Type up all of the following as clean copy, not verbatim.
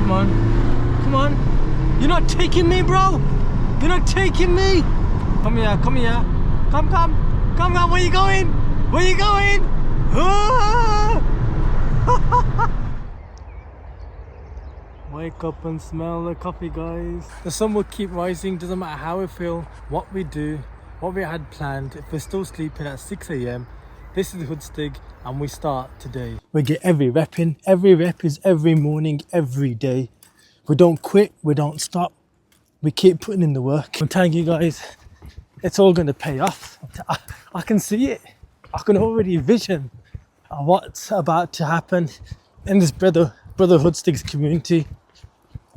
Come on. Come on. You're not taking me, bro. You're not taking me. Come here. Come here. Come, come. Come on. Where you going? Where you going? Ah! Wake up and smell the coffee, guys. The sun will keep rising. Doesn't matter how we feel, what we do, what we had planned. If we're still sleeping at 6 a.m, this is Hoodstig and we start today. We get every rep in. Every rep is every morning, every day. We don't quit, we don't stop. We keep putting in the work. I'm telling you guys, it's all going to pay off. I can see it. I can already vision what's about to happen in this Brotherhood Sticks community.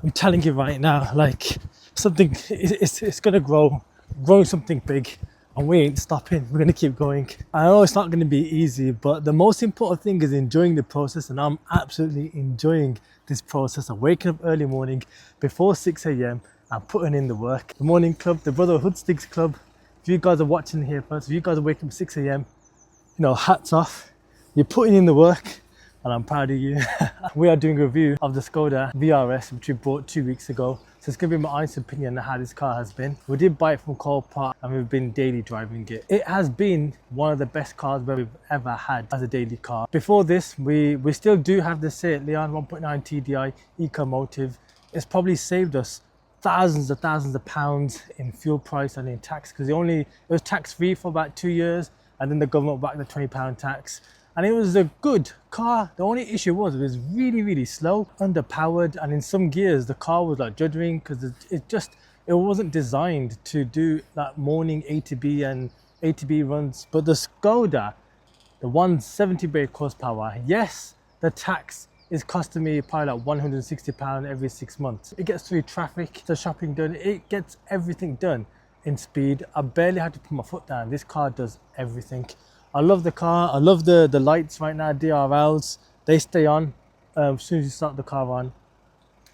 I'm telling you right now, like something, it's going to grow something big, and we ain't stopping. We're going to keep going. I know it's not going to be easy, but the most important thing is enjoying the process, and I'm absolutely enjoying this process of waking up early morning before 6 a.m. and putting in the work. The morning club, the Brotherhood Sticks club. If you guys are watching here first, if you guys are waking up 6 a.m, you know, hats off. You're putting in the work, and I'm proud of you. We are doing a review of the Skoda VRS, which we bought 2 weeks ago. So it's going to be my honest opinion on how this car has been. We did buy it from Cole and we've been daily driving it. It has been one of the best cars we've ever had as a daily car. Before this, we still do have the Seat Leon 1.9 TDI Eco-Motive. It's probably saved us thousands of pounds in fuel price and in tax, because it was tax free for about 2 years, and then the government backed the £20 tax. And it was a good car. The only issue was it was really slow, underpowered, and in some gears the car was like juddering because it wasn't designed to do that morning A to B and A to B runs. But the Skoda, the 170 brake horsepower, yes, the tax is costing me probably like £160 every 6 months. It gets through traffic, the shopping done, it gets everything done in speed. I barely had to put my foot down. This car does everything. I love the car. I love the lights right now, DRLs. They stay on as soon as you start the car on.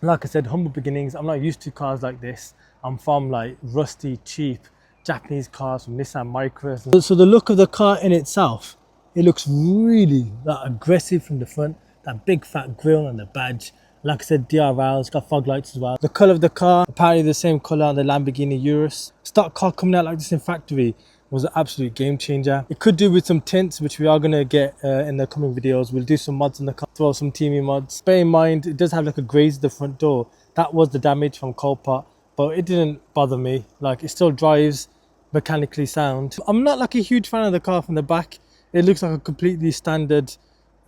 Like I said, humble beginnings. I'm not used to cars like this. I'm from like rusty, cheap Japanese cars from Nissan Micras. So the look of the car in itself, it looks really like aggressive from the front. That big fat grille and the badge. Like I said, DRLs, got fog lights as well. The colour of the car, apparently the same colour on the Lamborghini Urus. Stock car coming out like this in factory was an absolute game changer. It could do with some tints, which we are going to get in the coming videos. We'll do some mods on the car, throw some teamy mods. Bear in mind, it does have like a graze at the front door. That was the damage from Copart, but it didn't bother me. Like, it still drives mechanically sound. I'm not like a huge fan of the car from the back. It looks like a completely standard,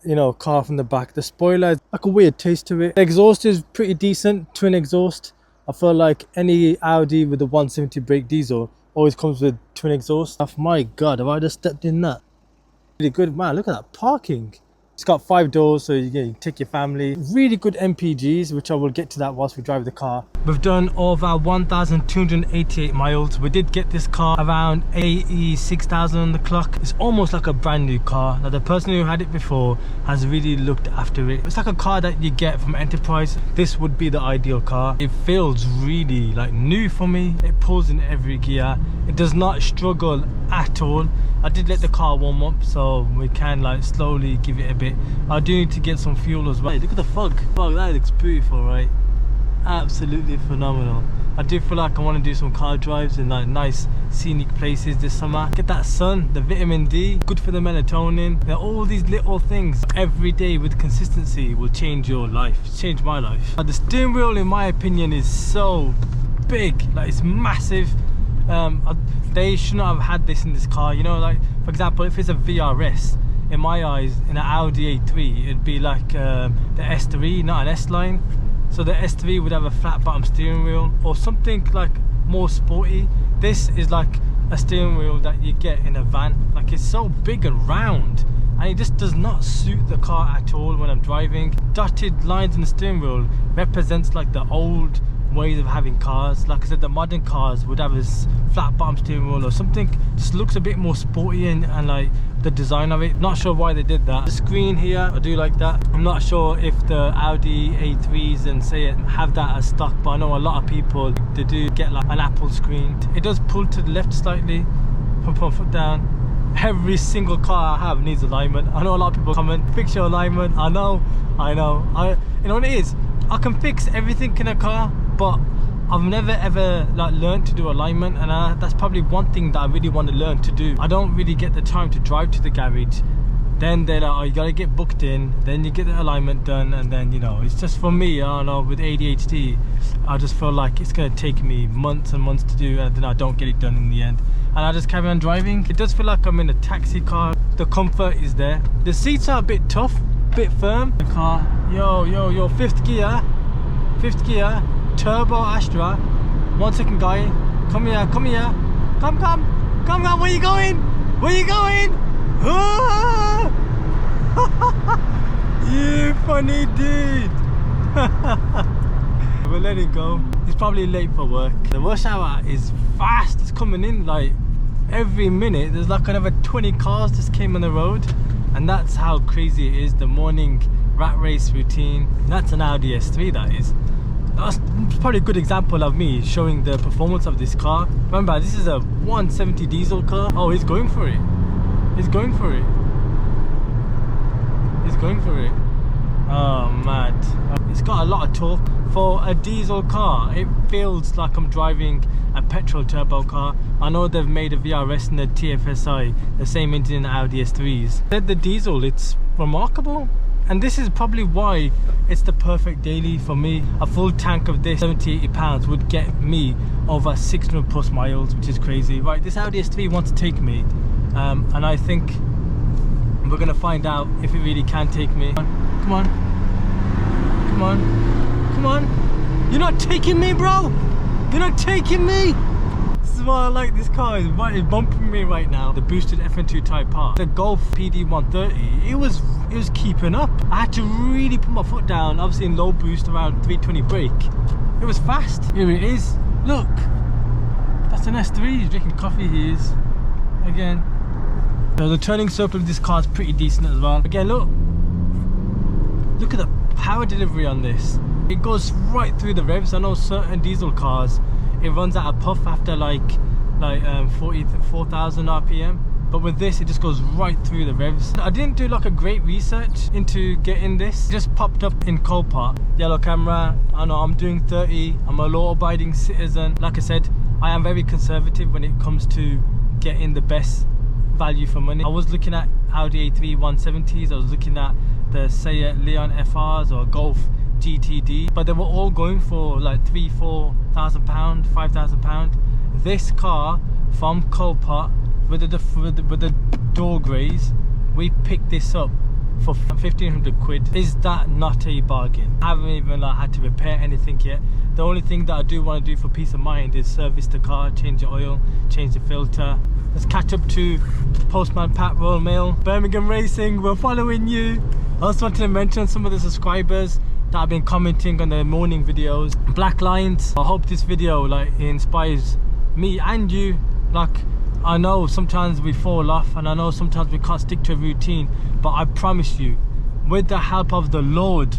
you know, car from the back. The spoiler has like a weird taste to it. The exhaust is pretty decent, twin exhaust. I feel like any Audi with the 170 brake diesel always comes with twin exhaust. Oh my god, have I just stepped in that? Really good, man. Look at that parking. It's got 5 doors, so you can take your family. Really good MPGs, which I will get to that whilst we drive the car. We've done over 1,288 miles. We did get this car around 86,000 on the clock. It's almost like a brand new car. Now, the person who had it before has really looked after it. It's like a car that you get from Enterprise. This would be the ideal car. It feels really like new for me. It pulls in every gear. It does not struggle at all. I did let the car warm up, so we can like slowly give it a bit. I do need to get some fuel as well. Hey, look at the fog. Fog, that looks beautiful, right? Absolutely phenomenal. I do feel like I want to do some car drives in like nice scenic places this summer. Get that sun, the vitamin D, good for the melatonin. There are all these little things. Every day with consistency will change your life, change my life. The steering wheel, in my opinion, is so big, like it's massive. They should not have had this in this car, you know, like for example, if it's a VRS, in my eyes, in an Audi A3, it'd be like the S3, not an S-Line. So the S3 would have a flat bottom steering wheel or something like more sporty. This is like a steering wheel that you get in a van. Like, it's so big and round, and it just does not suit the car at all when I'm driving. Dotted lines in the steering wheel represents like the old ways of having cars. Like I said, the modern cars would have this flat bottom steering wheel or something. Just looks a bit more sporty and like the design of it. Not sure why they did that. The screen here, I do like that. I'm not sure if the Audi A3s and Seat have that as stock, but I know a lot of people, they do get like an Apple screen. It does pull to the left slightly. Put my foot down. Every single car I have needs alignment. I know a lot of people comment, fix your alignment. I know. You know what it is? I can fix everything in a car, but I've never ever like learned to do alignment, and that's probably one thing that I really want to learn to do. I don't really get the time to drive to the garage. Then they're like, oh, you gotta get booked in, then you get the alignment done, and then, you know, it's just for me, I don't know, with ADHD, I just feel like it's gonna take me months and months to do, and then I don't get it done in the end. And I just carry on driving. It does feel like I'm in a taxi car. The comfort is there. The seats are a bit tough, a bit firm. The car, yo, fifth gear, turbo Astra. 1 second, guy. Come here. Come, where you going? Ah! You funny dude. We'll let it go. He's probably late for work. The rush hour is fast. It's coming in like every minute. There's like another 20 cars just came on the road, and that's how crazy it is. The morning rat race routine. That's an Audi S3, that is. That's probably a good example of me showing the performance of this car. Remember, this is a 170 diesel car. Oh, he's going for it. Oh, mad. It's got a lot of torque. For a diesel car, it feels like I'm driving a petrol turbo car. I know they've made a VRS and a TFSI, the same engine in the Audi S3s. The diesel, it's remarkable. And this is probably why it's the perfect daily for me. A full tank of this, 70-80 pounds, would get me over 600 plus miles, which is crazy. Right, this Audi S3 wants to take me, and I think we're gonna find out if it really can take me. Come on. You're not taking me, bro. You're not taking me. This is why I like this car. It's bumping me right now. The boosted FN2 Type R, the Golf PD 130, it was keeping up. I had to really put my foot down, obviously in low boost around 320 brake. It was fast. Here it is. Look, that's an S3. He's drinking coffee. He is again. So the turning circle of this car is pretty decent as well. Again, look at the power delivery on this. It goes right through the revs. I know certain diesel cars, it runs out of puff after like 4,000 RPM, but with this it just goes right through the revs. I didn't do like a great research into getting this. It just popped up in Copart. Yellow camera. I know I'm doing 30. I'm a law-abiding citizen. Like I said, I am very conservative when it comes to getting the best value for money. I was looking at Audi A3 170s. I was looking at the Seat Leon FRs or Golf GTD, but they were all going for like £3,000-4,000, £5,000. This car from Copart with the door greys, we picked this up for 1,500 quid. Is that not a bargain? I haven't even had to repair anything yet. The only thing that I do want to do for peace of mind is service the car, change the oil, change the filter. Let's catch up to Postman Pat Royal Mail. Birmingham Racing, we're following you. I also wanted to mention some of the subscribers that have been commenting on the morning videos. Black lines. I hope this video inspires me and you. I know sometimes we fall off, and I know sometimes we can't stick to a routine, but I promise you, with the help of the Lord,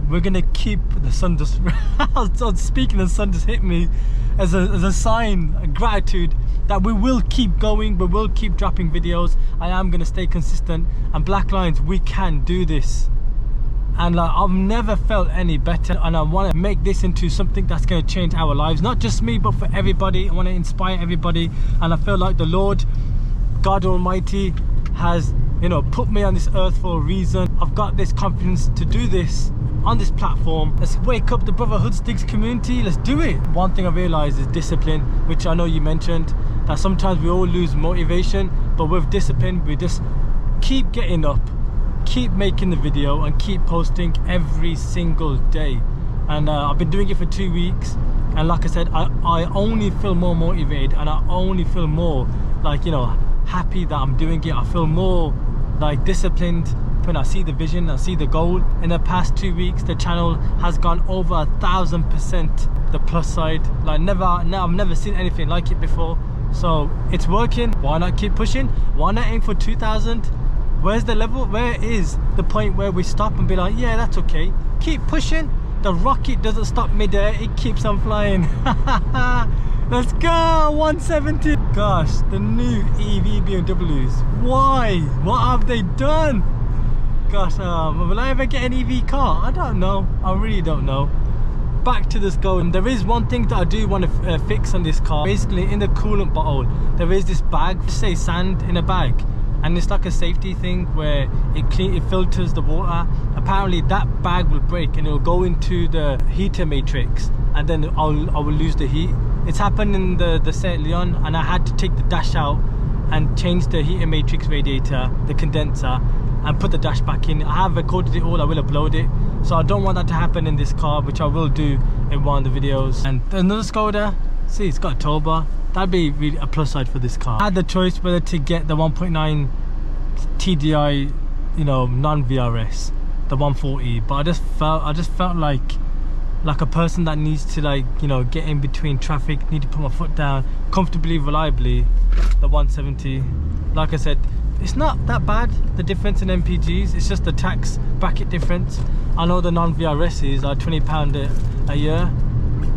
we're gonna keep the sun just I was speaking, the sun just hit me as a sign of gratitude that we will keep going, we will keep dropping videos. I am gonna stay consistent, and Black Lines, we can do this. And I've never felt any better, and I want to make this into something that's going to change our lives, not just me but for everybody. I want to inspire everybody, and I feel like the Lord God Almighty has, put me on this earth for a reason. I've got this confidence to do this on this platform. Let's wake up the Brotherhood Sticks community. Let's do it. One thing I realized is discipline, which I know you mentioned, that sometimes we all lose motivation, but with discipline we just keep getting up, keep making the video, and keep posting every single day. And I've been doing it for 2 weeks, and like I said, I only feel more motivated, and I only feel more happy that I'm doing it. I feel more disciplined when I see the vision, I see the goal. In the past 2 weeks, the channel has gone over 1,000% the plus side. I've never seen anything like it before. So it's working. Why not keep pushing? Why not aim for 2,000? Where's the level? Where is the point where we stop and be like, yeah, that's okay, keep pushing? The rocket doesn't stop midair, it keeps on flying. Let's go. 170. Gosh, the new EV BMWs, why? What have they done? gosh, will I ever get an EV car? I don't know. I really don't know. Back to the Skoda. There is one thing that I do want to fix on this car. Basically, in the coolant bottle, there is this bag, say sand in a bag, and it's like a safety thing where it filters the water. Apparently, that bag will break and it will go into the heater matrix, and then I will lose the heat. It's happened in the St. Leon, and I had to take the dash out and change the heater matrix radiator, the condenser, and put the dash back in. I have recorded it all, I will upload it. So I don't want that to happen in this car, which I will do in one of the videos. And another Skoda, see, it's got a tow bar. That'd be really a plus side for this car. I had the choice whether to get the 1.9 TDI, you know, non-VRS, the 140, but I just felt like a person that needs to, like, you know, get in between traffic, need to put my foot down comfortably, reliably. The 170, like I said, it's not that bad, the difference in MPGs. It's just the tax bracket difference. I know the non-VRSs are £20 a year,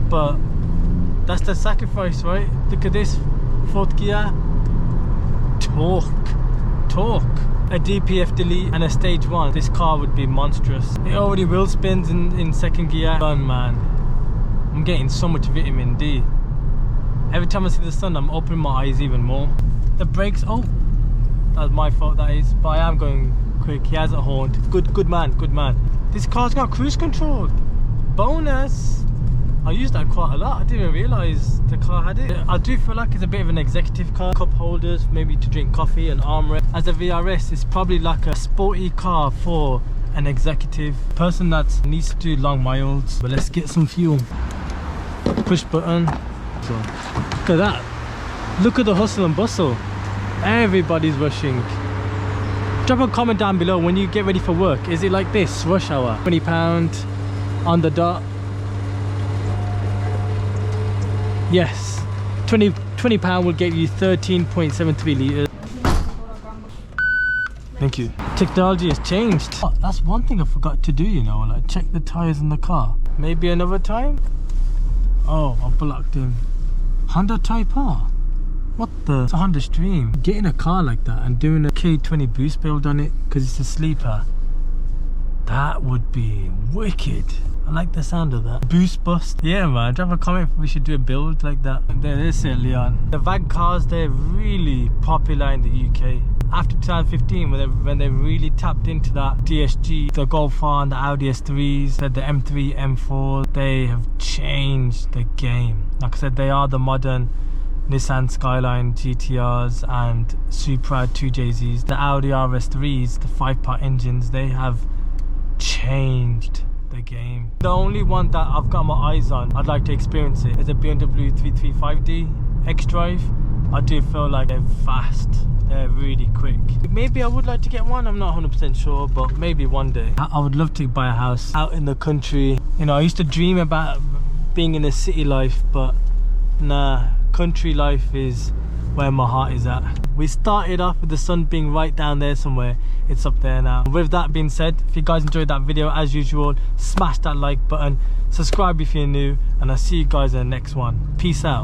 but that's the sacrifice, right? Look at this, 4th gear, torque, a DPF delete and a stage 1. This car would be monstrous. It already wheel spins in 2nd gear. Done, man. I'm getting so much vitamin D. Every time I see the sun, I'm opening my eyes even more. The brakes, oh, that's my fault, that is, but I am going quick. He hasn't horned. Good man. This car's got cruise control. Bonus. I use that quite a lot. I didn't even realise the car had it. I do feel like it's a bit of an executive car. Cup holders, maybe to drink coffee, and armrest. As a VRS, it's probably like a sporty car for an executive person that needs to do long miles. But let's get some fuel. Push button. So, look at that. Look at the hustle and bustle. Everybody's rushing. Drop a comment down below when you get ready for work. Is it like this, rush hour? £20 on the dot. Yes, £20 will get you 13.73 litres. Thank you. Technology has changed. Oh, that's one thing I forgot to do, you know, like check the tyres in the car. Maybe another time? Oh, I blocked him. Honda Type R? What the? It's a Honda Stream. Getting a car like that and doing a K20 boost build on it because it's a sleeper, that would be wicked. I like the sound of that. Boost bust. Yeah, man, drop a comment if we should do a build like that. There is St. Leon. The VAG cars, they're really popular in the UK. After 2015, when they really tapped into that DSG, the Golf R and the Audi S3s, the M3, M4, they have changed the game. Like I said, they are the modern Nissan Skyline GTRs and Supra 2JZs. The Audi RS3s, the 5-part engines, they have changed the game. The only one that I've got my eyes on, I'd like to experience it, is a BMW 335D X-Drive. I do feel like they're fast, they're really quick. Maybe I would like to get one, I'm not 100% sure, but maybe one day. I would love to buy a house out in the country. You know, I used to dream about being in a city life, but nah, country life is where my heart is at. We started off with the sun being right down there somewhere. It's up there now. With that being said, if you guys enjoyed that video, as usual, smash that like button, subscribe if you're new, and I'll see you guys in the next one. Peace out.